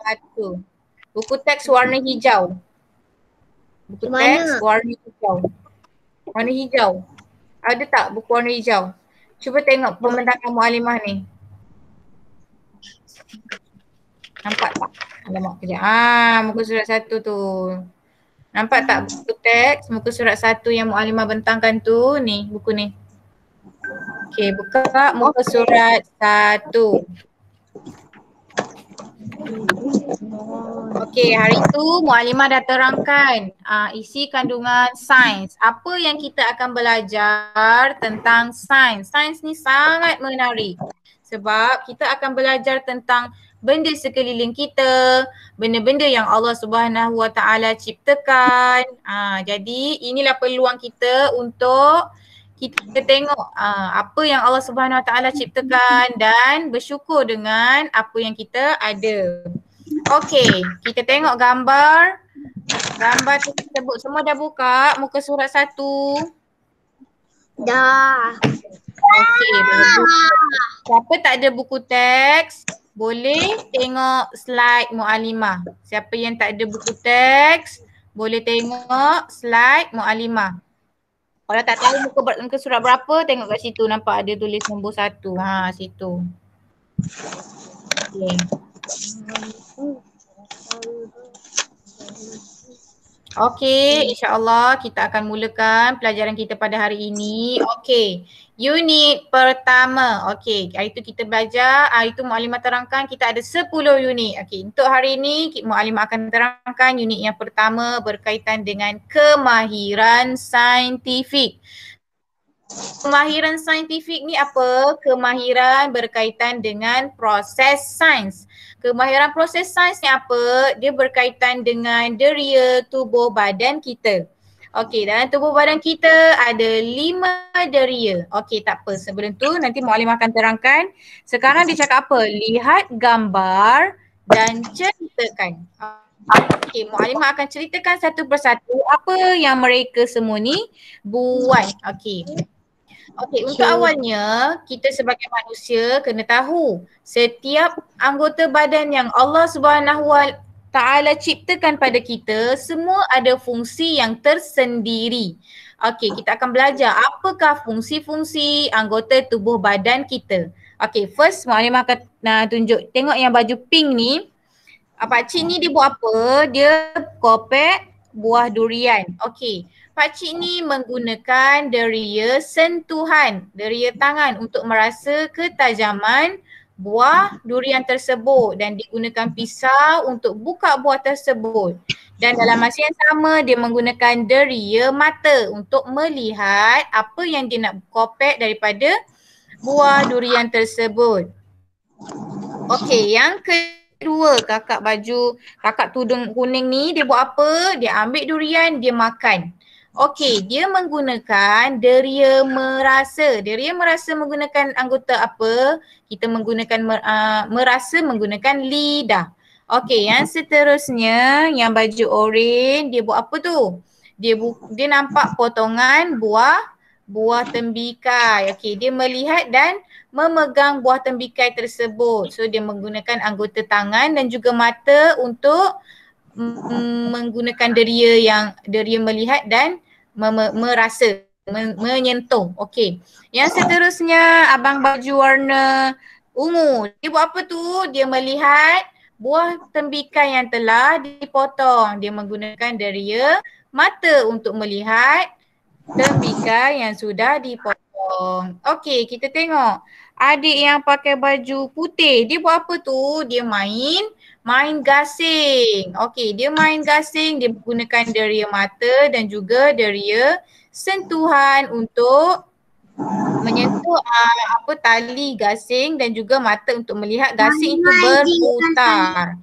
1. Buku teks warna hijau. Buku teks warna hijau. Warna hijau. Ada tak buku warna hijau? Cuba tengok pembentangan Mualimah ni. Nampak tak? Alamak kejap. Muka surat 1 tu. Nampak tak buku teks muka surat 1 yang Mualimah bentangkan tu? Ni buku ni. Okey, buka muka surat 1. Okey, hari tu Mualimah dah terangkan isi kandungan sains. Apa yang kita akan belajar tentang sains. Sains ni sangat menarik sebab kita akan belajar tentang benda sekeliling kita, benda-benda yang Allah Subhanahu Wa Taala ciptakan. Jadi inilah peluang kita untuk kita tengok apa yang Allah Subhanahu Wa Taala ciptakan dan bersyukur dengan apa yang kita ada. Okey, kita tengok gambar. Gambar tu tersebut semua dah buka muka surat 1. Dah. Okey, siapa tak ada buku teks boleh tengok slide Mualimah. Siapa yang tak ada buku teks boleh tengok slide Mualimah. Kalau tak tahu muka surat berapa, tengok kat situ nampak ada tulis nombor 1. Situ. Okey. Okey, insya-Allah kita akan mulakan pelajaran kita pada hari ini. Okey, unit pertama. Okey, hari tu kita belajar, hari tu Mualimah terangkan kita ada 10 unit. Okey, untuk hari ini Mualimah akan terangkan unit yang pertama berkaitan dengan kemahiran saintifik. Kemahiran saintifik ni apa? Kemahiran berkaitan dengan proses sains. Kemahiran proses sains ni apa? Dia berkaitan dengan deria tubuh badan kita. Okey, dalam tubuh badan kita ada 5 deria. Okey, tak apa. Sebelum tu nanti Mualimah akan terangkan. Sekarang dia cakap apa? Lihat gambar dan ceritakan. Okey, Mualimah akan ceritakan satu persatu apa yang mereka semua ni buat. Okey. Okey, untuk awalnya kita sebagai manusia kena tahu setiap anggota badan yang Allah Subhanahu Wa Taala ciptakan pada kita semua ada fungsi yang tersendiri. Okey, kita akan belajar apakah fungsi-fungsi anggota tubuh badan kita. Okey, first Mualimah akan tunjuk, tengok yang baju pink ni. Pakcik ni dia buat apa? Dia kopek buah durian. Okey. Pakcik ni menggunakan deria sentuhan, deria tangan untuk merasa ketajaman buah durian tersebut dan digunakan pisau untuk buka buah tersebut. Dan dalam masa yang sama dia menggunakan deria mata untuk melihat apa yang dia nak kopek daripada buah durian tersebut. Okey, yang kedua kakak tudung kuning ni dia buat apa? Dia ambil durian, dia makan. Okey, dia menggunakan deria merasa. Deria merasa menggunakan anggota apa? Kita menggunakan merasa menggunakan lidah. Okey, yang seterusnya yang baju oranye dia buat apa tu? Dia nampak potongan buah tembikai. Okey, dia melihat dan memegang buah tembikai tersebut. So dia menggunakan anggota tangan dan juga mata untuk menggunakan deria melihat dan merasa, menyentuh. Okey. Yang seterusnya abang baju warna ungu. Dia buat apa tu? Dia melihat buah tembikai yang telah dipotong. Dia menggunakan deria mata untuk melihat tembikai yang sudah dipotong. Okey, kita tengok. Adik yang pakai baju putih, dia buat apa tu? Dia main gasing. Okey, dia main gasing, dia menggunakan deria mata dan juga deria sentuhan untuk menyentuh tali gasing dan juga mata untuk melihat gasing itu berputar.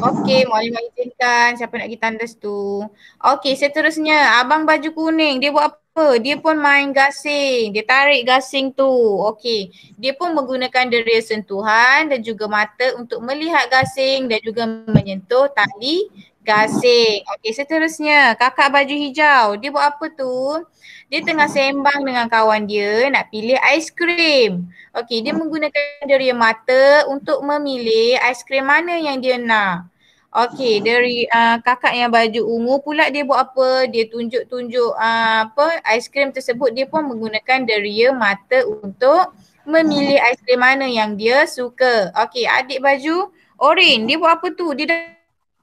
Okey, Mualimah izinkan siapa nak pergi tandas tu. Okey, seterusnya abang baju kuning, dia buat apa? Dia pun main gasing, dia tarik gasing tu. Okey, dia pun menggunakan deria sentuhan dan juga mata untuk melihat gasing dan juga menyentuh tali Gasing. Okey, seterusnya kakak baju hijau. Dia buat apa tu? Dia tengah sembang dengan kawan dia nak pilih aiskrim. Okey, dia menggunakan deria mata untuk memilih aiskrim mana yang dia nak. Okey, dari kakak yang baju ungu pula dia buat apa? Dia tunjuk-tunjuk apa aiskrim tersebut, dia pun menggunakan deria mata untuk memilih aiskrim mana yang dia suka. Okey, adik baju oren, dia buat apa tu? Dia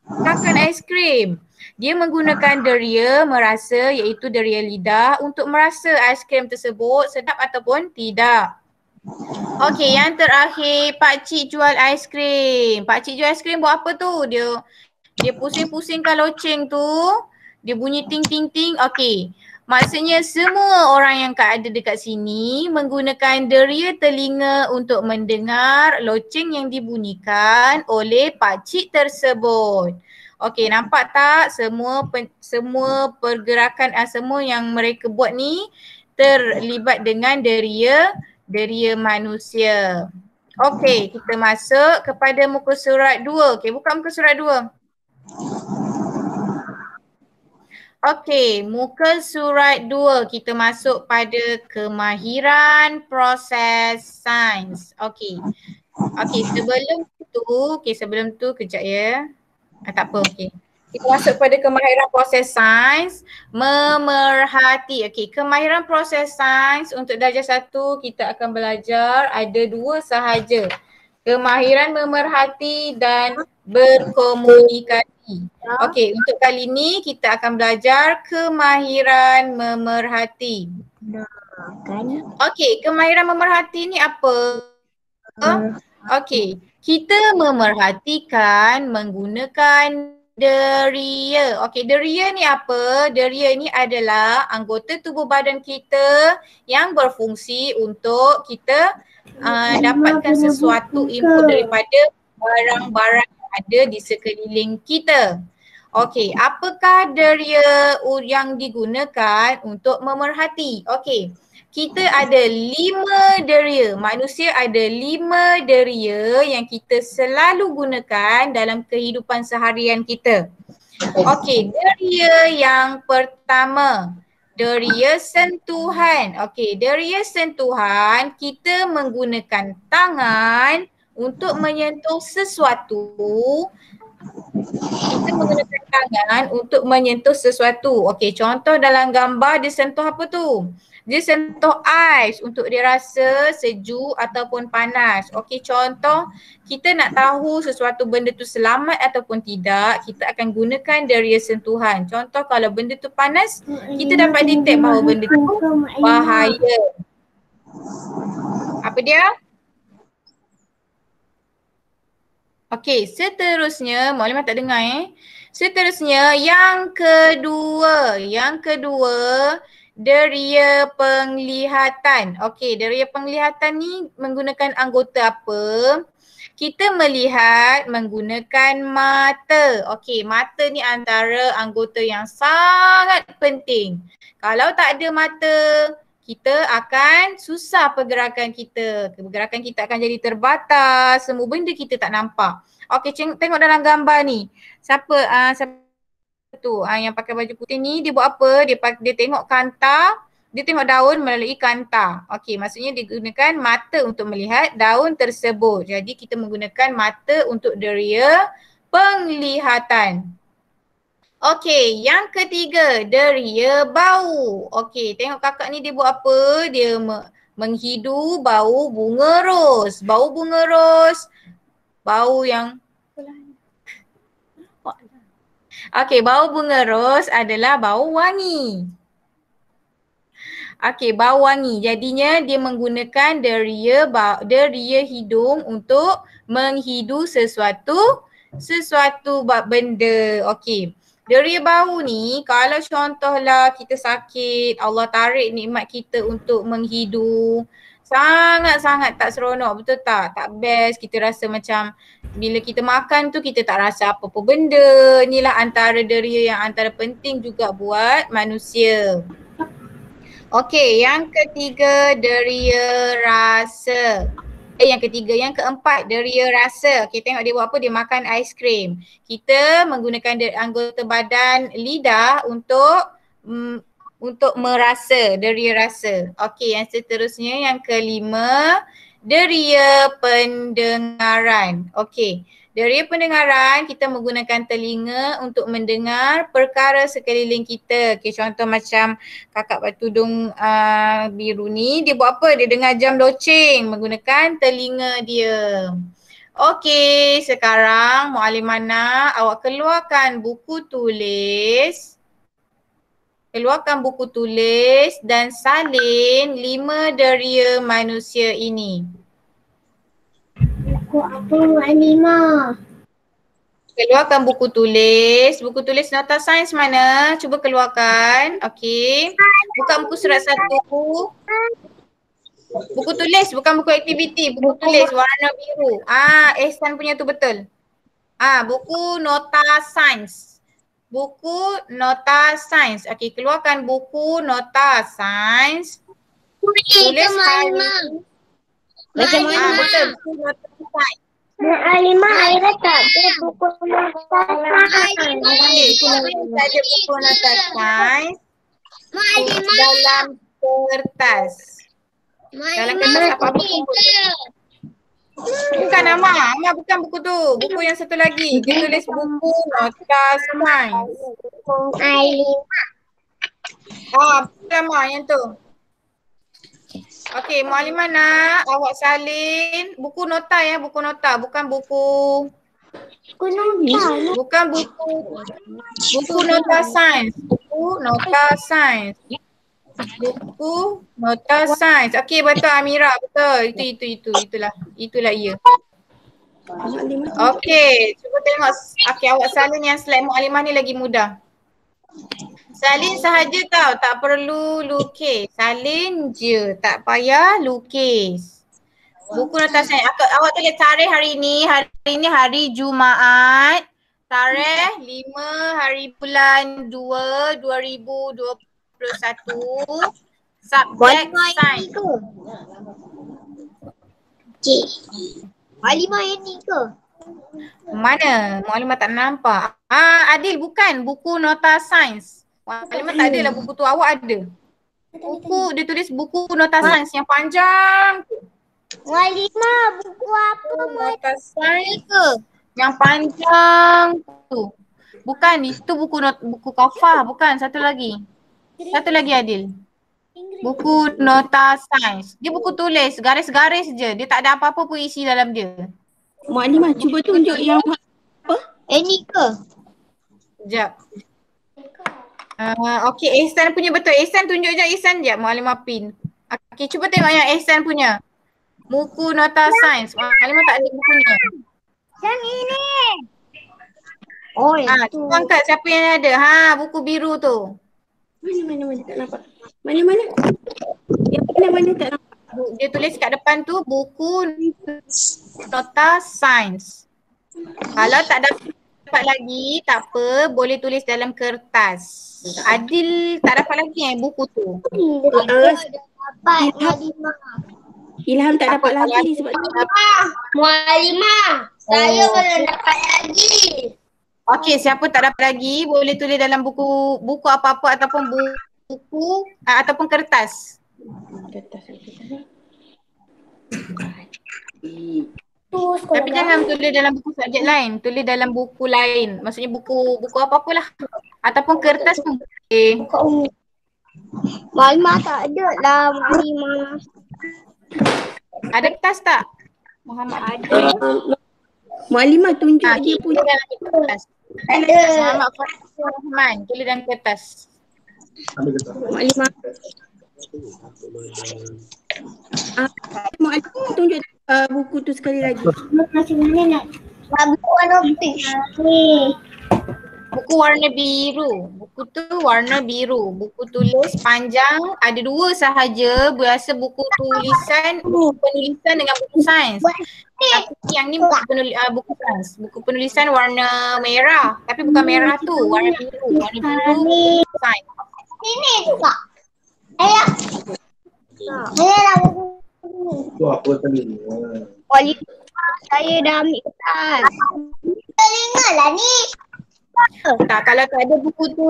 makan aiskrim. Dia menggunakan deria merasa iaitu deria lidah untuk merasa aiskrim tersebut sedap ataupun tidak. Okey, yang terakhir pakcik jual aiskrim. Pakcik jual aiskrim buat apa tu? Dia pusing-pusingkan loceng tu. Dia bunyi ting ting ting. Okey. Maksudnya semua orang yang ada dekat sini menggunakan deria telinga untuk mendengar loceng yang dibunyikan oleh pakcik tersebut. Okey, nampak tak semua pergerakan semua yang mereka buat ni terlibat dengan deria manusia. Okey, kita masuk kepada muka surat 2. Okey, buka muka surat 2. Okey, muka surat 2 kita masuk pada kemahiran proses sains. Okey. Okey, sebelum tu kejap ya. Tak apa, okey. Kita masuk pada kemahiran proses sains, memerhati. Okey, kemahiran proses sains untuk darjah 1 kita akan belajar ada 2 sahaja. Kemahiran memerhati dan berkomunikasi. Okey, untuk kali ni kita akan belajar kemahiran memerhati. Okey, kemahiran memerhati ni apa? Okey, kita memerhatikan menggunakan deria. Okey, deria ni apa? Deria ni adalah anggota tubuh badan kita yang berfungsi untuk kita dapatkan sesuatu input daripada barang-barang yang ada di sekeliling kita. Okey, apakah deria yang digunakan untuk memerhati? Okey, kita ada 5 deria. Manusia ada 5 deria yang kita selalu gunakan dalam kehidupan seharian kita. Okey, deria yang pertama, deria sentuhan. Okey, deria sentuhan kita menggunakan tangan untuk menyentuh sesuatu. Kita menggunakan tangan untuk menyentuh sesuatu. Okey, contoh dalam gambar dia sentuh apa tu? Dia sentuh ais untuk dia rasa sejuk ataupun panas. Okey, contoh kita nak tahu sesuatu benda tu selamat ataupun tidak, kita akan gunakan deria sentuhan. Contoh kalau benda tu panas, kita dapat detect bahawa benda tu bahaya. Apa dia? Okey, seterusnya, Maklumat tak dengar Seterusnya yang kedua, deria penglihatan. Okey, deria penglihatan ni menggunakan anggota apa? Kita melihat menggunakan mata. Okey, mata ni antara anggota yang sangat penting. Kalau tak ada mata, kita akan susah pergerakan kita. Pergerakan kita akan jadi terbatas, semua benda kita tak nampak. Okey, tengok dalam gambar ni. Siapa tu yang pakai baju putih ni, dia buat apa? Dia tengok kanta, dia tengok daun melalui kanta. Okey, maksudnya dia gunakan mata untuk melihat daun tersebut. Jadi kita menggunakan mata untuk deria penglihatan. Okey, yang ketiga, deria bau. Okey, tengok kakak ni dia buat apa? Dia menghidu bau bunga ros. Bau bunga ros, bau yang okey, bau bunga ros adalah bau wangi. Okey, bau wangi. Jadinya dia menggunakan deria hidung untuk menghidu sesuatu benda. Okey. Deria bau ni kalau contohlah kita sakit, Allah tarik nikmat kita untuk menghidu, sangat-sangat tak seronok, betul tak? Tak best, kita rasa macam bila kita makan tu kita tak rasa apa-apa benda. Inilah antara deria yang antara penting juga buat manusia. Okey, yang ketiga deria rasa. Yang ketiga, yang keempat, deria rasa. Kita tengok dia buat apa, dia makan aiskrim. Kita menggunakan anggota badan lidah untuk merasa, deria rasa. Okey, yang seterusnya yang kelima, deria pendengaran. Okey. Deria pendengaran, kita menggunakan telinga untuk mendengar perkara sekeliling kita. Okay, contoh macam kakak bertudung biru ni, dia buat apa? Dia dengar jam loceng menggunakan telinga dia. Okey, sekarang Muallimah awak keluarkan buku tulis. Keluarkan buku tulis dan salin 5 deria manusia ini. Buku apa Muallimah? Keluarkan buku tulis. Buku tulis nota sains mana? Cuba keluarkan. Okey. Buka buku surat 1. Buku tulis bukan buku aktiviti. Buku tulis warna biru. Ehsan punya tu betul. Buku nota sains. Buku nota sains. Okey, keluarkan buku nota sains. Tulis hari. Macam mana? Betul, buku nota sains. Muallimah, Aira tak ada buku nota sains. Tak ada buku nota sains dalam kertas. Dalam kertas apa-apa pun. Bukan Amar bukan buku tu. Buku yang satu lagi. Dia tulis buku nota sains. Betul Amar yang tu. Okey, Muallimah nak awak salin buku nota ya, buku nota, bukan buku bukan buku nota sains. Buku nota sains. Buku nota sains. Okey, betul Amira, betul. Itulah ia. Okey, cuba tengok. Okey, awak salin yang slide Muallimah ni lagi mudah. Salin sahaja tau, tak perlu lukis. Salin je, tak payah lukis. Buku nota sains. Awak tulis tarikh hari ni. Hari ni hari Jumaat. Tarikh 5 hari bulan 2 2021. Subjek sains. Cik. Muallimah yang ni ke? Mana? Muallimah tak nampak. Adil bukan buku nota sains. Muallimah tak adalah buku tu, awak ada. Buku, dia tulis buku nota sains yang panjang. Muallimah, buku apa Nota sains ke? Yang panjang tu. Bukan, itu buku kafah, bukan. Satu lagi Adil. Buku nota sains. Dia buku tulis, garis-garis je. Dia tak ada apa-apa pun isi dalam dia. Muallimah cuba tunjuk yang apa? Ni ke? Sekejap. Okey, Ehsan punya betul. Ehsan tunjuk je, Ehsan je. Muallimah pin. Okey, cuba tengok yang Ehsan punya. Buku nota sains. Muallimah tak ada buku ni. Yang ini. Oh, yang tu. Cuba angkat siapa yang ada. Buku biru tu. Mana tak nampak. Mana? Yang mana tak nampak. Dia tulis kat depan tu buku nota sains. Kalau tak dapat lagi, tak apa, boleh tulis dalam kertas. Adil tak dapat lagi buku tu. Dapat Muallimah. Ilham tak dapat lagi sebab Muallimah, saya belum dapat lagi. Okey, siapa tak dapat lagi boleh tulis dalam buku apa-apa ataupun buku ataupun kertas. Tapi jangan tulis dalam buku subjek lain, tulis dalam buku lain. Maksudnya buku apa-apalah. Ataupun kertas pun boleh. Muallimah tak ada lah Muallimah. Ada kertas tak? Muhammad ada. Muallimah tunjuk dia punya. Dalam kertas. Ada. Muhammad Fatul Rahman, tulis dalam kertas. Muallimah. Muallimah tunjuk buku tu sekali lagi. Macam mana nak? Buku warna pink. Buku warna biru. Buku tu warna biru. Buku tulis panjang ada 2 sahaja. Biasa buku penulisan dengan buku sains. Tapi yang ni buku sains. Buku penulisan warna merah. Tapi bukan merah tu, warna biru. Warna biru sains. Ini juga. Ayah. Ayah lah buku. Tu apa tadi? Waalaikumsalam. Saya dah ambil kertas. Telinga lah ni. Tak, kalau tak ada buku tu,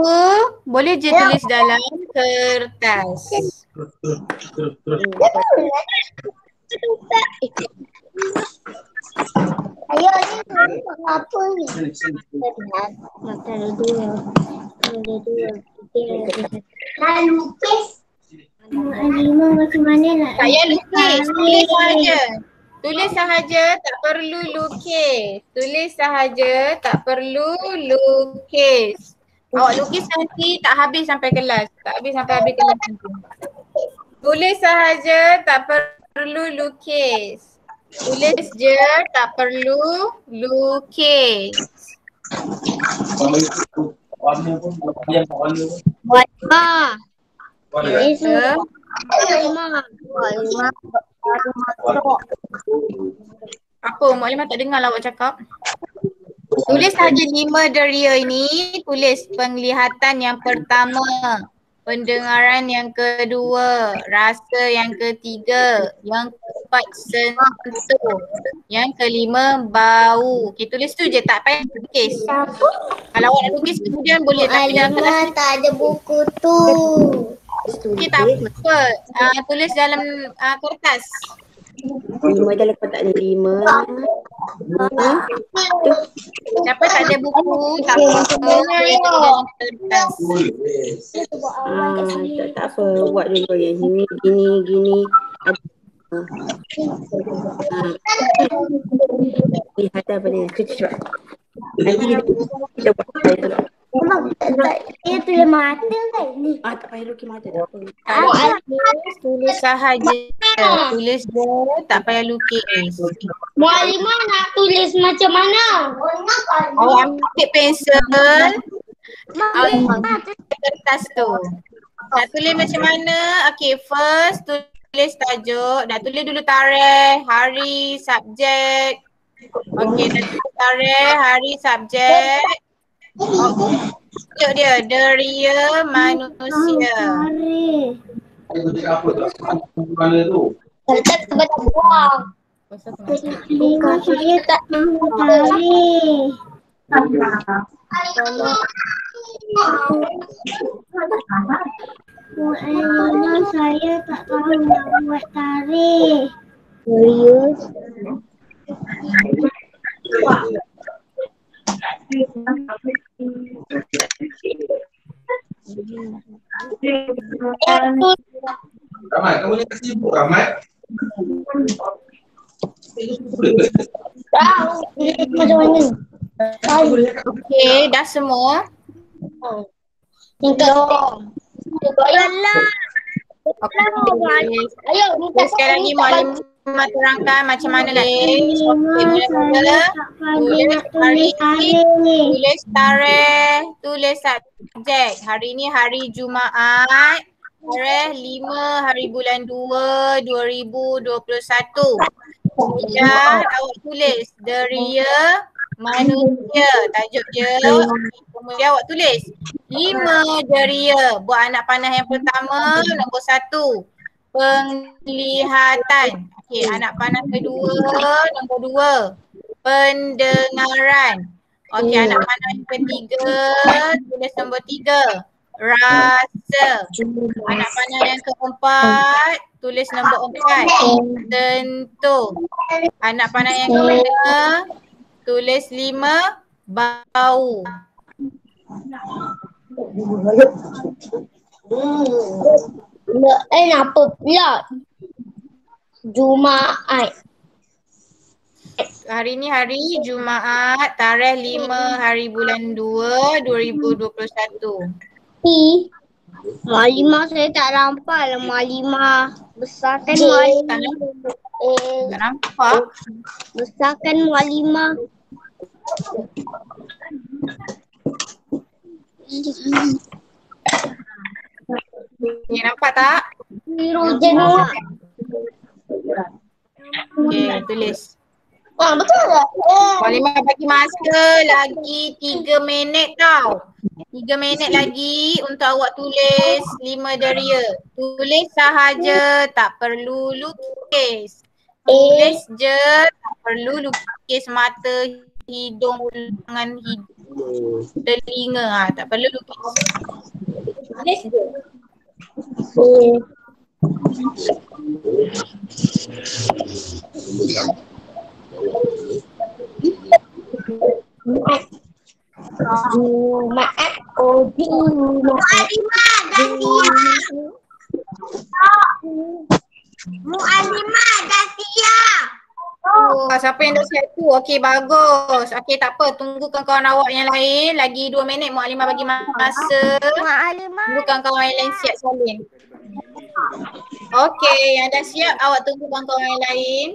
boleh je tulis dalam kertas. Saya ni nampak apa ni? Ada dua. Ada dua. Nak lukis? Lima macam mana nak? Saya lukis, tulis sahaja. Tulis sahaja, tak perlu lukis. Tulis sahaja, tak perlu lukis. Awak lukis nanti tak habis sampai kelas. Tak habis sampai habis kelas nanti. Tulis sahaja, tak perlu lukis. Tulis je, tak perlu lukis. Warna pun yang warna pun. Warna. Ya. Apa? Mak Limah tak dengar lah awak cakap. Tulis sahaja 5 deria ini. Tulis penglihatan yang pertama, pendengaran yang kedua, rasa yang ketiga, yang keempat sentuh, yang kelima bau. Okay, tulis tu je, tak payah lukis. Kalau awak nak lukis kemudian boleh, tapi dalam kelas tak ada buku tu. okay, tak apa. Tulis dalam kertas. 5 dalam kotak ni. 5. Siapa tak ada buku, tak apa. Boleh tulis dalam kertas. Tak apa. Buat dulu yang ini, gini. Kelihatan apa dia. Cepat. Nanti kita buat saya tu. Dia tulis mata kan ni. Tak payah lukis mata, tak apa. Tulis sahaja. Tulis je, tak payah lukis. Mualimah nak tulis macam mana? Awak ambil pensel, kertas tu. Nak tulis macam mana? Okay, first tulis tajuk. Nak tulis dulu tarikh, hari, subjek. Okay, dah tulis tarikh, hari, subjek. Tajuk dia, deria manusia. Apa tu? Warna tu. Kita kepada buang. Bukan saya tak tahu tarik. Mualimah saya tak tahu nak buat tarik. Serius? Rahmat, kamu ni tak sibuk Rahmat? Tahu macam mana? Okay, dah semua. Yang kedua. Ayo, minta Sekali lagi Mualimah terangkan macam mana tulis. Okay, mula-mula tulis hari, tulis tarikh, tulis subjek. Hari ni hari Jumaat, tarikh 5 hari bulan 2, 2021. Kemudian awak tulis deria manusia, tajuk dia. Kemudian awak tulis 5 deria. Buat anak panah yang pertama, nombor 1. Penglihatan. Okey, anak panah kedua, nombor 2. Pendengaran. Okey, anak panah yang ketiga, tulis nombor 3. Rasa. Anak panah yang keempat, tulis nombor 4. Sentuh. Anak panah yang kelima, tulis 5. Bau. Apa pula? Jumaat. Hari ni hari Jumaat, tarikh 5 hari bulan 2, 2021. Mualimah saya tak nampak lah Mualimah. Besarkan Tak Mualimah. tak nampak. Besarkan Mualimah. Ni nampak tak? Biru jenuh. Okey, tulis. Betul tak? Maklimah bagi masa lagi 3 minit tau. 3 minit lagi untuk awak tulis 5 deria. Tulis sahaja, tak perlu lukis. Tulis je, tak perlu lukis mata, hidung, tangan, telinga. Tak perlu lukis. Tulis je. Jumaat, oh Jumaat. Mu'alimah dah siap. Siapa yang dah siap tu? Okey, bagus. Okey, tak apa. Tunggukan kawan awak yang lain. Lagi 2 minit Mu'alimah bagi masa. Tunggukan kawan yang lain siap salin. Okey, yang dah siap awak tunggukan kawan yang lain.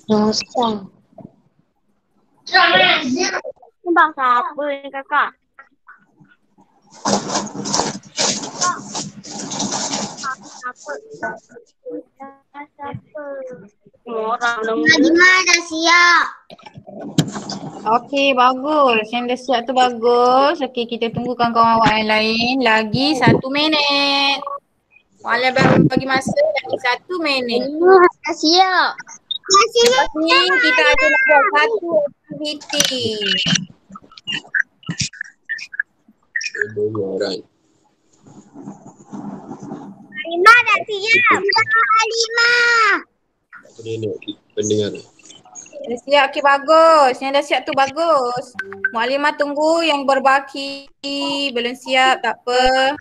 Dosa. Ini bahasa apa ni kakak? Mu'alimah dah siap. Okey, bagus. Yang dah siap tu bagus. Okey, kita tunggukan kawan awak yang lain. Lagi 1 minit. Mu'alimah bagi masa lagi 1 minit. Dah siap. Lepas ni kita ada nak buat satu aktiviti. Mu'alimah dah siap. Mu'alimah. Pendengar. Dah siap, okey bagus. Yang dah siap tu bagus. Mu'alimah tunggu yang berbaki. Belum siap, tak apa.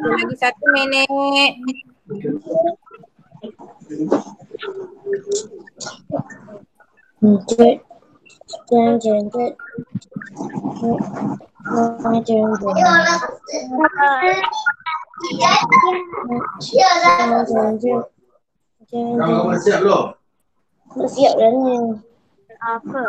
Lagi 1 minit. Kamu dah siap belum? Dah siap dah ni. Apa?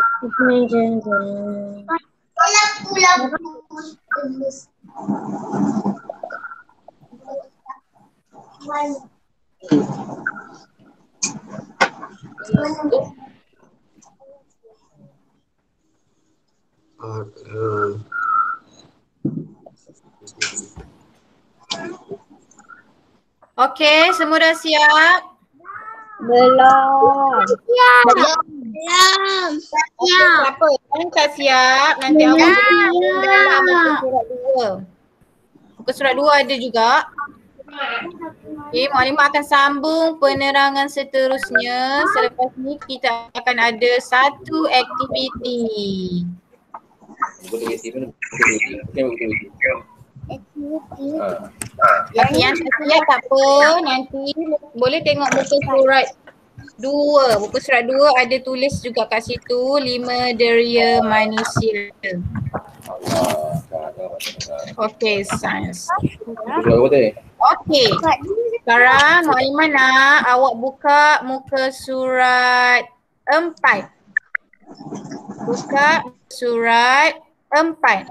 Okey, semua dah siap? Belum. Belum. Siapa yang tak siap? Nanti awak boleh dalam muka surat 2. Muka surat 2 ada juga. Okey, Mu'alimah akan sambung penerangan seterusnya. Selepas ni kita akan ada satu aktiviti. Yang tak siap tak apa, nanti boleh tengok muka surat 2. Muka surat 2 ada tulis juga kat situ 5 deria manusia. Okey, sains. Okey. Sekarang Mu'alimah nak awak buka muka surat 4. Buka surat 4.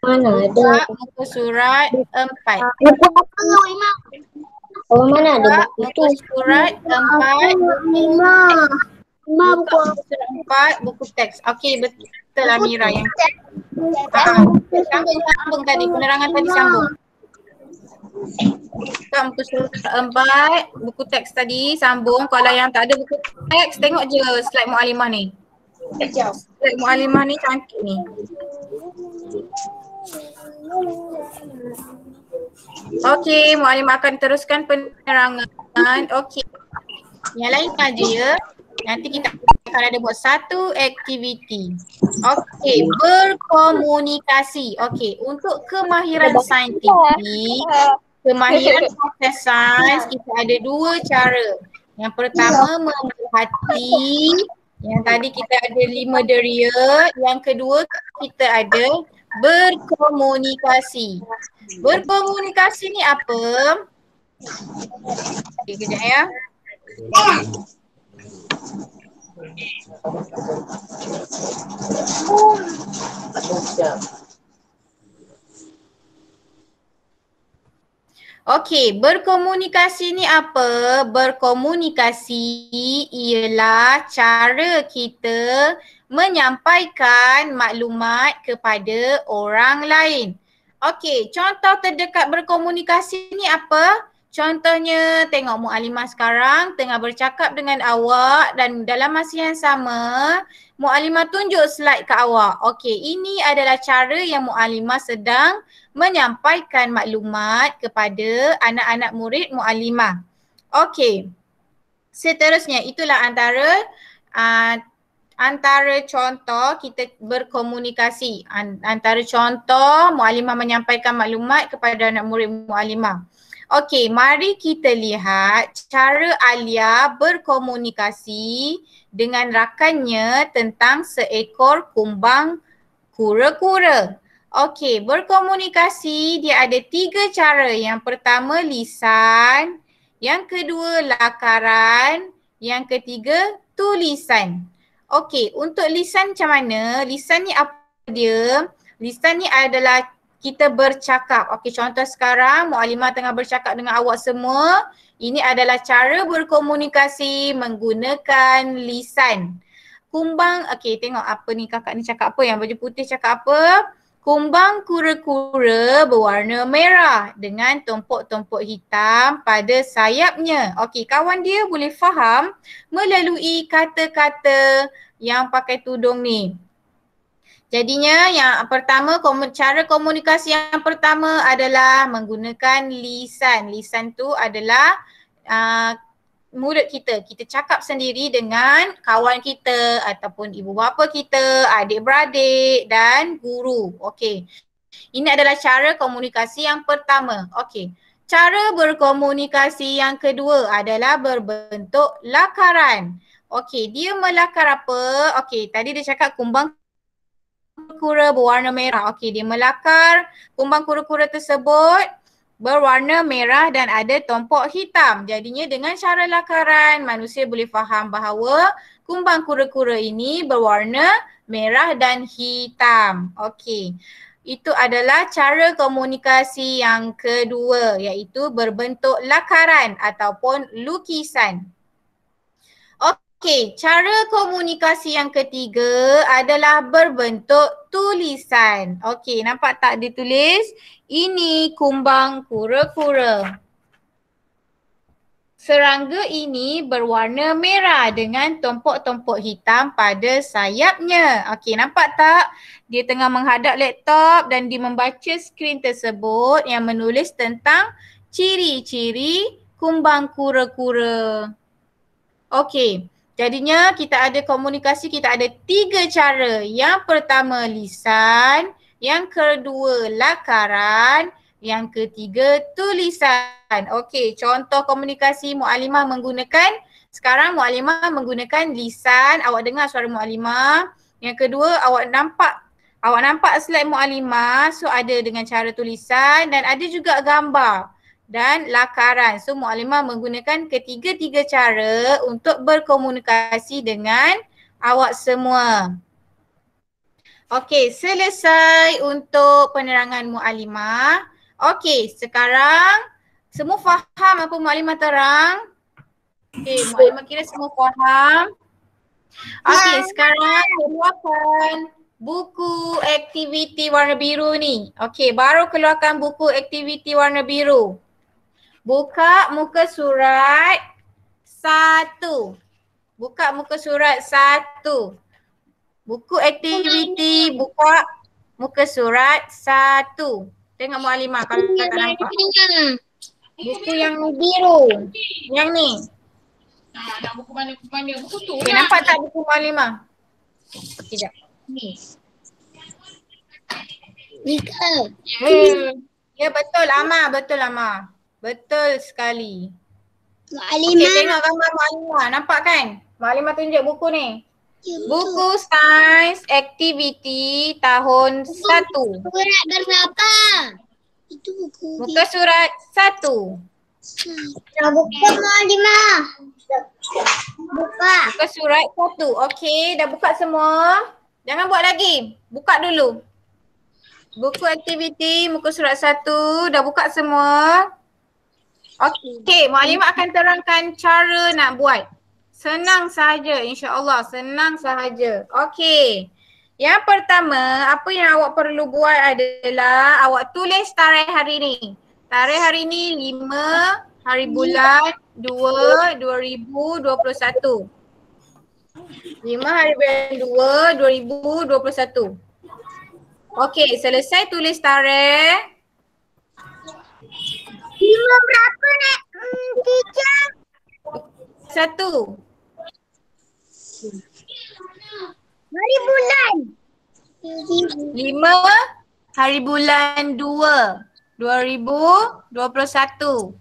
Mana ada? Buka muka surat 4. Oh, mana ada Buka buku tu? muka surat 4. Buka muka surat 4 buku teks. Okey, betul lah Mira yang sambung tadi, penerangan tadi sambung. Buka muka surat 4 buku teks tadi sambung. Kalau yang tak ada buku teks, tengok je slide Mu'alimah ni. Slide Mu'alimah ni cantik ni. Okey, Mu'alimah akan teruskan penerangan. Okey. Yang lain aja ya. Nanti kita akan ada buat satu aktiviti. Okey, berkomunikasi. Okey, untuk kemahiran saintifik, kemahiran proses sains, kita ada 2 cara. Yang pertama memerhati. Yang tadi kita ada 5 deria. Yang kedua kita ada berkomunikasi. Berkomunikasi ni apa? Okay, kejap ya. Okey, berkomunikasi ni apa? Berkomunikasi ialah cara kita menyampaikan maklumat kepada orang lain. Okey, contoh terdekat berkomunikasi ni apa? Contohnya tengok Mu'alimah sekarang tengah bercakap dengan awak dan dalam masa yang sama Mu'alimah tunjuk slide ke awak. Okey, ini adalah cara yang Mu'alimah sedang menyampaikan maklumat kepada anak-anak murid Mu'alimah. Okey. Seterusnya itulah antara contoh kita berkomunikasi. Antara contoh Mu'alimah menyampaikan maklumat kepada anak murid Mu'alimah. Okey, mari kita lihat cara Alia berkomunikasi dengan rakannya tentang seekor kumbang kura-kura. Okey, berkomunikasi dia ada 3 cara. Yang pertama lisan, yang kedua lakaran, yang ketiga tulisan. Okey, untuk lisan macam mana? Lisan ni apa dia? Lisan ni adalah kita bercakap. Okey, contoh sekarang Mu'alimah tengah bercakap dengan awak semua. Ini adalah cara berkomunikasi menggunakan lisan. Kumbang, okey tengok apa ni kakak ni cakap apa, yang baju putih cakap apa? Kumbang kura-kura berwarna merah dengan tompok-tompok hitam pada sayapnya. Okey, kawan dia boleh faham melalui kata-kata yang pakai tudung ni. Jadinya yang pertama, cara komunikasi yang pertama adalah menggunakan lisan. Lisan tu adalah mulut kita. Kita cakap sendiri dengan kawan kita ataupun ibu bapa kita, adik-beradik dan guru. Okey. Ini adalah cara komunikasi yang pertama. Okey. Cara berkomunikasi yang kedua adalah berbentuk lakaran. Okey, dia melakar apa? Okey, tadi dia cakap kumbang kura berwarna merah. Okey, dia melakar kumbang kura-kura tersebut berwarna merah dan ada tompok hitam. Jadinya dengan cara lakaran manusia boleh faham bahawa kumbang kura-kura ini berwarna merah dan hitam. Okey. Itu adalah cara komunikasi yang kedua, iaitu berbentuk lakaran ataupun lukisan. Okey, cara komunikasi yang ketiga adalah berbentuk tulisan. Okey, nampak tak dia tulis? Ini kumbang kura-kura. Serangga ini berwarna merah dengan tompok-tompok hitam pada sayapnya. Okey, nampak tak? Dia tengah menghadap laptop dan dia membaca skrin tersebut yang menulis tentang ciri-ciri kumbang kura-kura. Okey. Jadinya kita ada komunikasi, kita ada 3 cara. Yang pertama lisan, yang kedua lakaran, yang ketiga tulisan. Okey, contoh komunikasi Mu'alimah menggunakan, sekarang Mu'alimah menggunakan lisan. Awak dengar suara Mu'alimah. Yang kedua awak nampak slide Mu'alimah, so ada dengan cara tulisan dan ada juga gambar dan lakaran. So Mu'alimah menggunakan ketiga-tiga cara untuk berkomunikasi dengan awak semua. Okey, selesai untuk penerangan Mu'alimah. Okey, sekarang semua faham apa Mu'alimah terang? Okey, Mu'alimah kira semua faham. Okey, sekarang keluarkan buku aktiviti warna biru ni. Okey, baru keluarkan buku aktiviti warna biru. Buka muka surat 1. Buka muka surat 1. Buku aktiviti buka muka surat 1. Tengok Mu'alimah kalau tak nampak. Buku yang biru. Yang ni. Nak buku mana? Buku tu Okay, nampak tak buku Mu'alimah? Sekejap. ni. Nika. Ya betul Amar, betul Amar. Betul sekali. Okey, Mu'alimah. tengok gambar Mu'alimah. Nampak kan? Mu'alimah tunjuk buku ni. Buku sains aktiviti tahun 1. Surat berapa? Itu buku. Muka surat 1. Dah buka Mualimah. Buka. Muka surat 1. Okey, dah buka semua? Jangan buat lagi. Buka dulu. Buku aktiviti muka surat 1. Dah buka semua? Okey, Mualimah akan terangkan cara nak buat. Senang sahaja, insya-Allah. Senang sahaja. Okey. Yang pertama, apa yang awak perlu buat adalah awak tulis tarikh hari ni. Tarikh hari ni 5 hari bulan 2 2021. 5 hari bulan 2 2021. Okey, selesai tulis tarikh. 5 berapa nak? Teacher. 1. Hari bulan. 5 hari bulan 2 2021.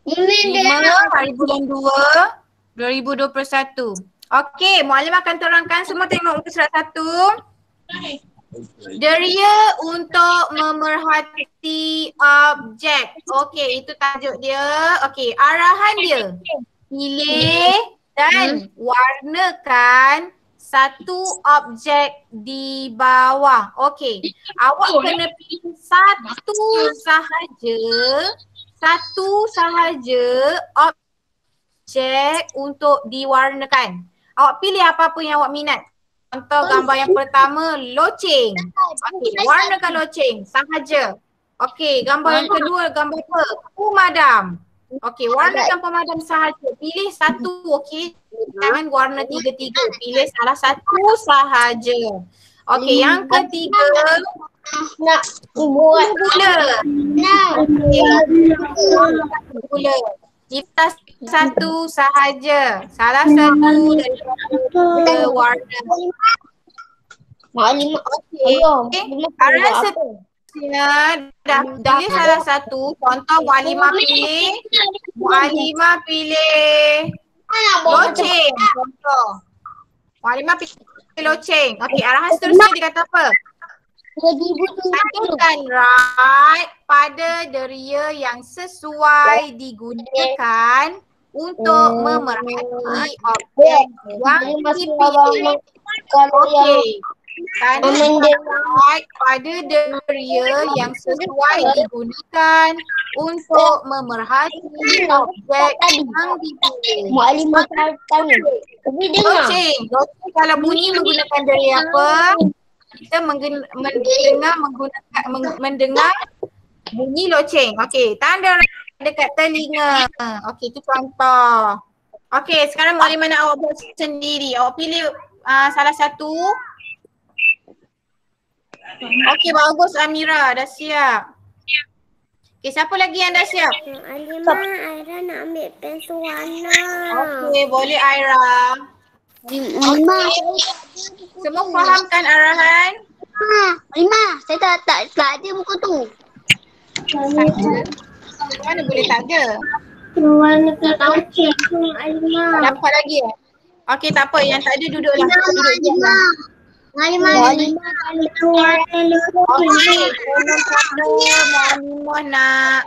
5 hari bulan 2 2021. Okey, Mualimah akan terangkan, semua tengok muka surat 1. Deria untuk memerhati objek. Okey, itu tajuk dia. Okey, arahan dia. Pilih dan warnakan satu objek di bawah. Okey, awak kena pilih satu sahaja objek untuk diwarnakan. Awak pilih apa-apa yang awak minat. Contoh gambar yang pertama, loceng. Okey, warnakan loceng sahaja. Okey, gambar yang kedua, gambar apa? Pemadam. Okey, warnakan pemadam sahaja. Pilih satu, okey. Jangan warna tiga-tiga. Pilih salah satu sahaja. Okey, yang ketiga, Nak buat gula. Gula. Kita satu sahaja. Salah satu daripada warna. Mualimah. Okey. Arahan seterusnya dah salah satu. Contoh Mualimah pilih loceng. Contoh. Mualimah pilih loceng. Okey, arahan seterusnya dia kata apa? Satukan right pada deria yang sesuai digunakan untuk memerhati objek yang dipilih. Okey. Tandukkan right pada deria yang sesuai digunakan untuk memerhati objek yang dipilih. Mualimah tanya. Tapi dengar. Loceng. Loceng kalau bunyi menggunakan deria apa? Kita mendengar bunyi loceng. Okey, tanda dekat telinga. Okey, itu contoh. Okey, sekarang Mualimah nak awak buat sendiri. Awak pilih salah satu. Okey, bagus Amira, dah siap. Okey, siapa lagi yang dah siap? Mualimah, Aira nak ambil pensel warna. Okey, boleh Aira. Mualimah. Semua fahamkan arahan? Mualimah, saya tak ada buku tu. Mana boleh tak ada? Warna loceng tu Mualimah. Dapat lagi eh? Okey, tak apa. Yang tak ada duduklah. Mualimah. Mualimah itu warna loceng. Okey, Mualimah nak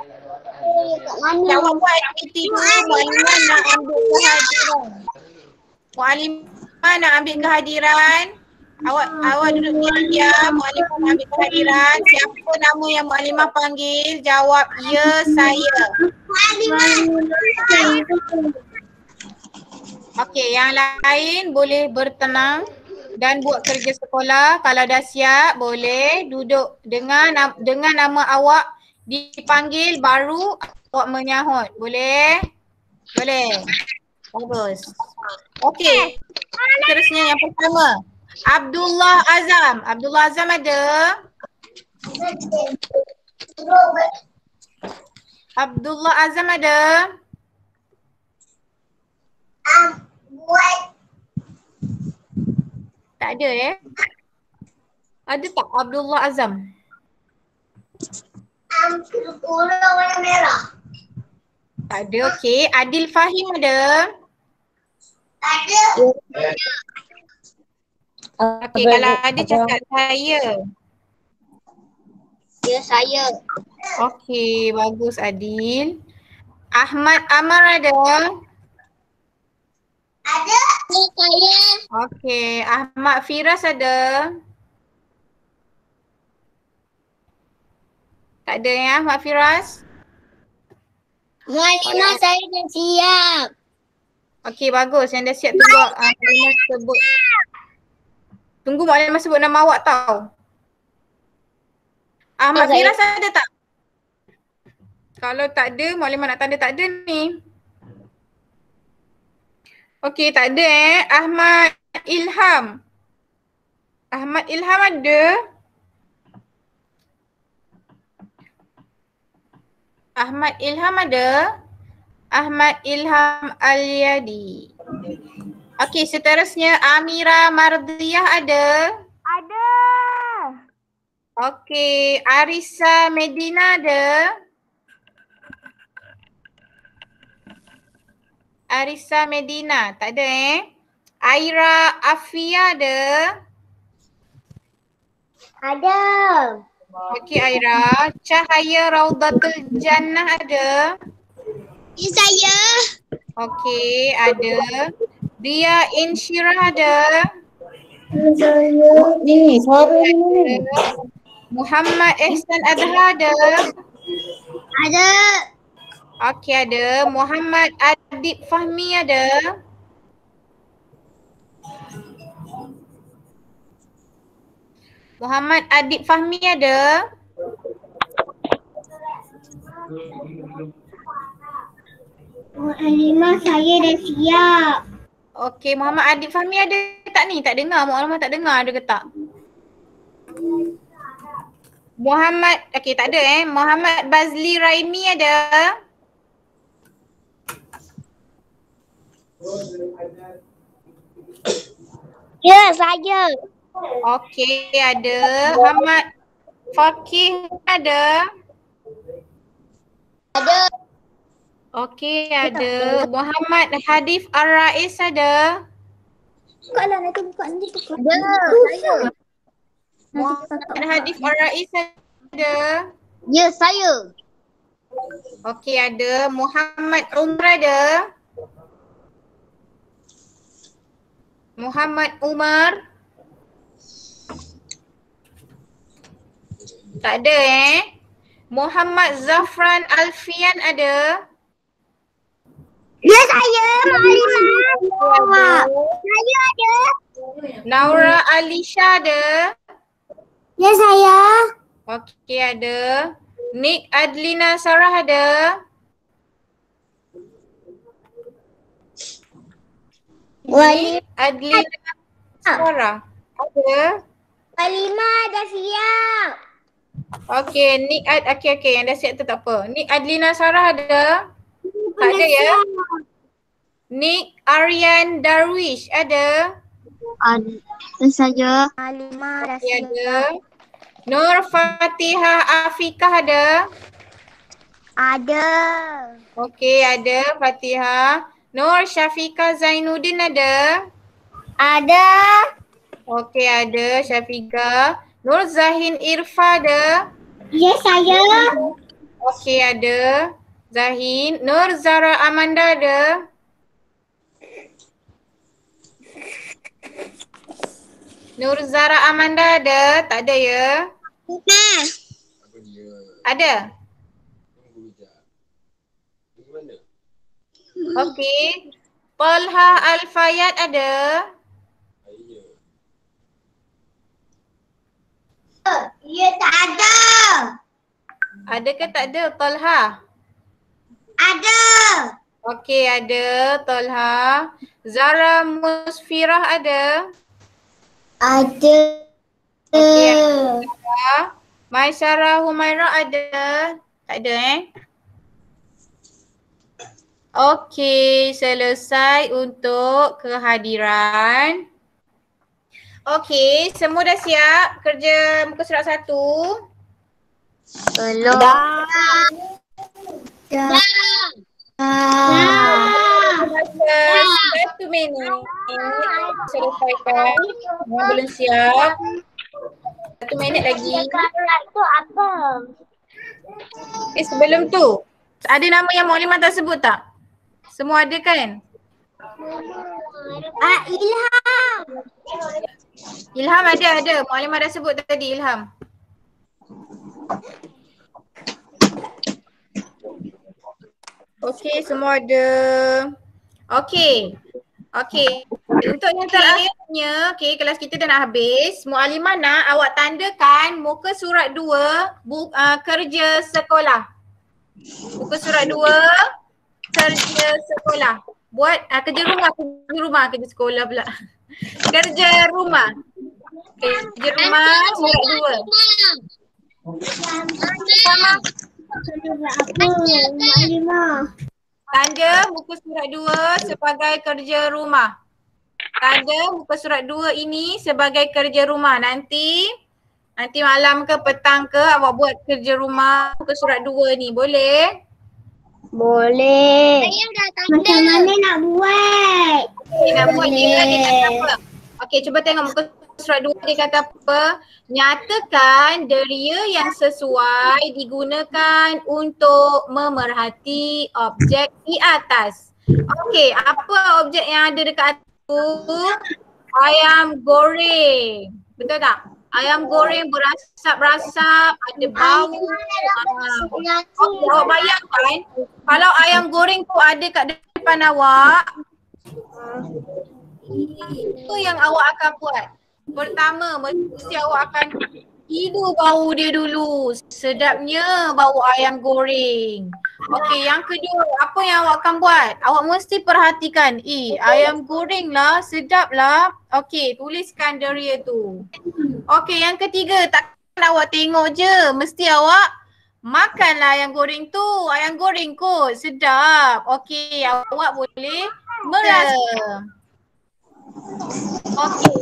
jawab buat aktiviti tu. Mualimah nak ambil kehadiran. Mualimah nak ambil kehadiran. Awak duduk diam. Mualimah nak ambil kehadiran. Siapa nama yang Mualimah panggil, jawab ya saya. Okey, yang lain boleh bertenang dan buat kerja sekolah. Kalau dah siap, boleh duduk dengan nama awak dipanggil baru awak menyahut. Boleh? Boleh. Bagus. Okey. Seterusnya yang pertama, Abdullah Azam. Abdullah Azam ada? Abdullah Azam ada? Tak ada Ada tak Abdullah Azam? Warna merah. Tak ada, okey. Adil Fahim ada? Ada. Okey, kalau ada cakap saya. Ya, saya. Okey, bagus Adil. Ahmad Amar ada? Ada. Ya, saya. Okey, Ahmad Firas ada? Tak ada ya Ahmad Firas? Mualimah saya dah siap. Okey, bagus. Yang dah siap tunggu Mukadimah sebut. Tunggu Mukadimah sebut nama awak tau. Ahmad saya. Firas ada tak? Kalau tak ada, Mukadimah nak tanda tak ada ni. Okey, tak ada Ahmad Ilham. Ahmad Ilham ada? Ahmad Ilham ada? Ahmad Ilham Al-Yadi. Okey, seterusnya Amira Mardiyah ada? Ada. Okey, Arisa Medina ada? Arisa Medina, tak ada Aira Afia ada? Ada. Okey Aira. Cahaya Raudatul Jannah ada? Ya, saya. Okey, ada. Dia Insyirah ada? Ni suara ni. Muhammad Ihsan Adha ada? Ada. Okey, ada. Muhammad Adib Fahmi ada? Muhammad Adib Fahmi ada? Mualimah saya dah siap. Okey, Muhammad Adib Fahmi ada tak ni? Tak dengar. Muhammad tak dengar ada ke tak? Muhammad, okey tak ada Muhammad Bazli Raimi ada? Ya, saya. Okey, ada. Muhammad Fakih ada? Ada. Okey, ada. Muhammad Hadif Ar-Rais ada? Buka lah, nanti buka nanti buka. Ada. Saya. Muhammad Hadif Ar-Rais ada? Ya, saya. Okey, ada. Muhammad Umar ada? Muhammad Umar? Tak ada Muhammad Zafran Alfian ada? Ya, saya. Mualimah. Saya ada. Naura Alisha ada? Ya, saya. Okey, ada. Nik Adlina Sarah ada? Nik Adlina Sarah ada? Mualimah dah siap. Okey, okey yang dah siap tu tak apa. Nik Adlina Sarah ada? Tak ada ya? Nik Aryan Darwish ada? Ada saja. Mualimah dah Okey, ada. Nur Fatihah Afikah ada? Ada. Okey, ada Fatihah. Nur Syafiqah Zainuddin ada? Ada. Okey, ada Syafiqah. Nur Zahin Irfa ada? Ya, saya. Okey, ada Zahin. Nur Zara Amanda ada? Nur Zara Amanda ada? Tak ada ya? Apa dia? Ada? Tunggu sekejap. Pergi mana? Okey. Talha Al-Fayad ada? Saya. Ya, tak ada. Ada ke tak ada Talha? Ada. Okey, ada Talha. Zara Musfirah ada? Ada. Okey, ada. Maisyara Humaira ada? Tak ada Okey, selesai untuk kehadiran. Okey, semua dah siap kerja muka surat 1? Belum. Dah. masa 1 minit. Selesaikan. Yang belum siap. 1 minit lagi. Itu apa? Sebelum tu, ada nama yang Muklimah tak sebut tak? Semua ada kan? Ilham. Ilham ada. Muklimah dah sebut tadi Ilham. Okey, semua ada. Okey. Untuk yang terakhirnya, kelas kita dah nak habis. Muklimah nak awak tandakan muka surat 2 kerja sekolah. Muka surat 2 kerja sekolah. Buat kerja rumah, kerja sekolah pula. Kerja rumah surat 2. Tanda muka surat 2 sebagai kerja rumah. Tanda muka surat 2 ini sebagai kerja rumah. Nanti malam ke petang ke awak buat kerja rumah muka surat 2 ni. Boleh? Boleh. Macam mana nak buat? Nak buat dia kata apa? Okey, cuba tengok muka surat 2 dia kata apa? Nyatakan deria yang sesuai digunakan untuk memerhati objek di atas. Okey, apa objek yang ada dekat tu? Ayam goreng. Betul tak? Ayam goreng berasap-rasap, ada bau. Okey, awak bayangkan kalau ayam goreng tu ada kat depan awak, itu yang awak akan buat. Pertama, mesti awak akan hidu bau dia dulu. Sedapnya bau ayam goreng. Okey, yang kedua, apa yang awak akan buat? Awak mesti perhatikan, ayam goreng lah, sedap lah. Okey, tuliskan deria tu. Okey, yang ketiga, takkan awak tengok je. Mesti awak makanlah ayam goreng tu. Ayam goreng kot, sedap. Okey, awak boleh merasa. Okey,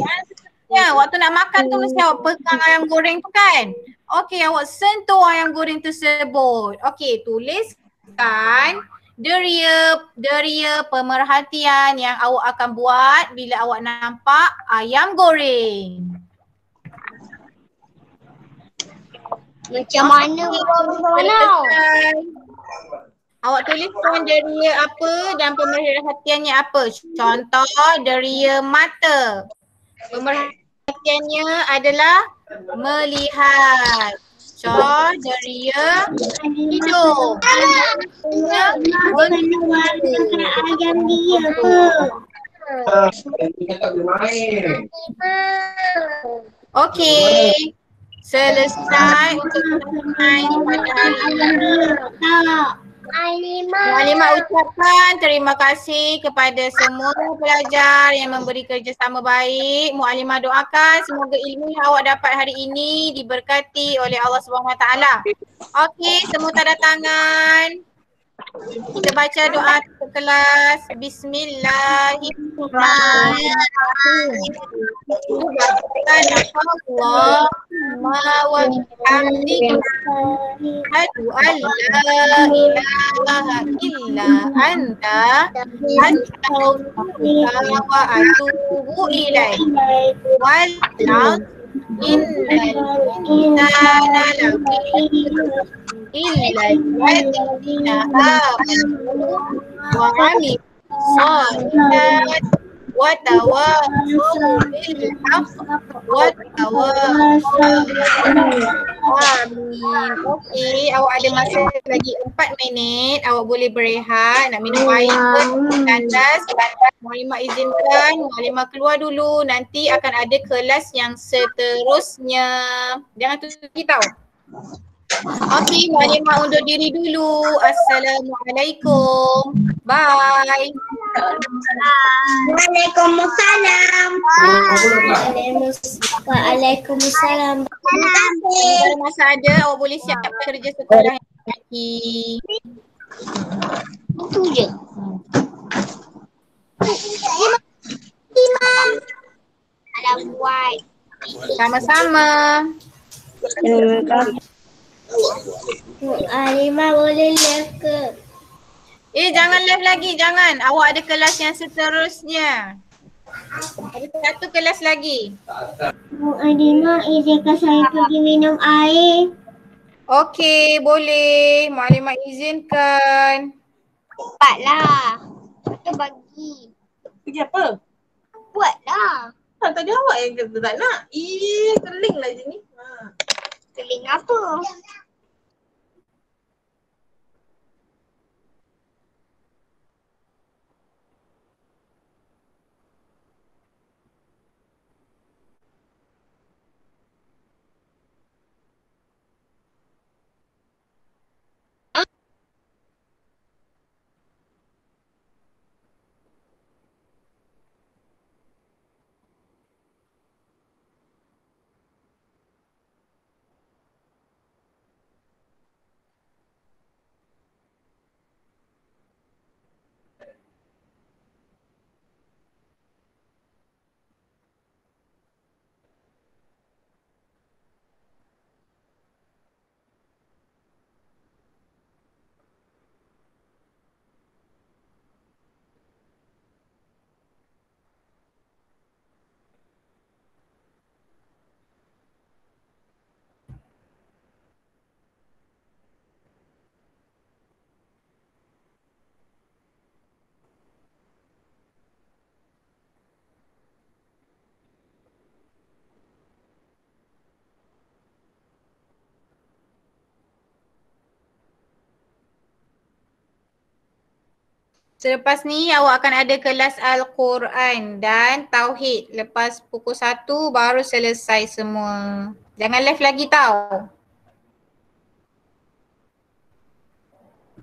waktu nak makan tu mesti awak pegang ayam goreng tu kan? Okey, awak sentuh ayam goreng tersebut. Okey, tuliskan deria pemerhatian yang awak akan buat bila awak nampak ayam goreng. Macam mana buat? Awak tuliskan deria apa dan pemerhatiannya apa. Contoh, deria mata. Pemerhatiannya adalah melihat. Contoh, deria hidung. Ayam dia ke? Okey. Selesai untuk main pada hari ini. Muklimah ucapkan terima kasih kepada semua pelajar yang memberi kerjasama baik. Muklimah doakan semoga ilmu yang awak dapat hari ini diberkati oleh Allah SWT. Okey, semua tanda tangan. Kita baca doa untuk kelas. Bismillahirrahmanirrahim. Allahumma wa bihamdika asyhadu an la ilaha illa anta astaghfiruka wa atubu ilaik. Wal innal insana lafi illa alladhina amanu wa 'amilus shalihat wa tawassaw bil haqq wa tawassaw. Amin. Okey, awak ada masa lagi 4 minit. Awak boleh berehat, nak minum air ke, tandas. Muklimah izinkan Muklimah keluar dulu. Nanti akan ada kelas yang seterusnya. Jangan tutup tau. Okey, Muklimah undur diri dulu. Assalamualaikum. Bye. Waalaikumsalam. Waalaikumsalam. Kalau masa ada, awak boleh siap kerja sekolah yang lagi. Itu je. Salam buat. Sama-sama. Alimah boleh lihat ke? Jangan live lagi, jangan. Awak ada kelas yang seterusnya. Ada satu kelas lagi. Bu Adina, izinkan saya pergi minum air. Okey, boleh. Maklumat izinkan. Cepatlah. Kita bagi. Pergi apa? Buatlah. Tadi awak yang kata tak nak. Keling lah je ni. Keling apa? Selepas ni awak akan ada kelas Al-Quran dan Tauhid. Lepas pukul 1 baru selesai semua. Jangan live lagi tau.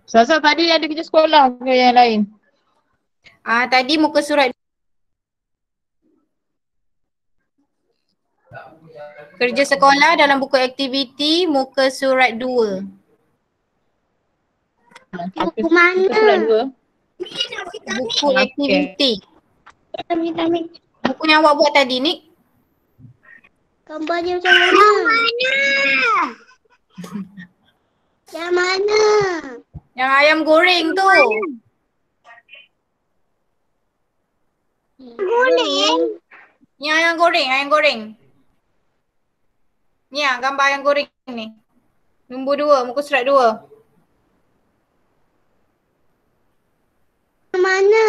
Sasa tadi ada kerja sekolah ke yang lain? Tadi muka surat kerja sekolah dalam buku aktiviti muka surat 2. Buku mana? Surat 2. Buku aktiviti. Ambil. Buku yang awak buat tadi ni. Gambarnya macam mana? Yang mana? Yang ayam goreng tu. Goreng. Ni ayam goreng. Ni gambar ayam goreng ni. Nombor 2, muka surat 2. Yang mana?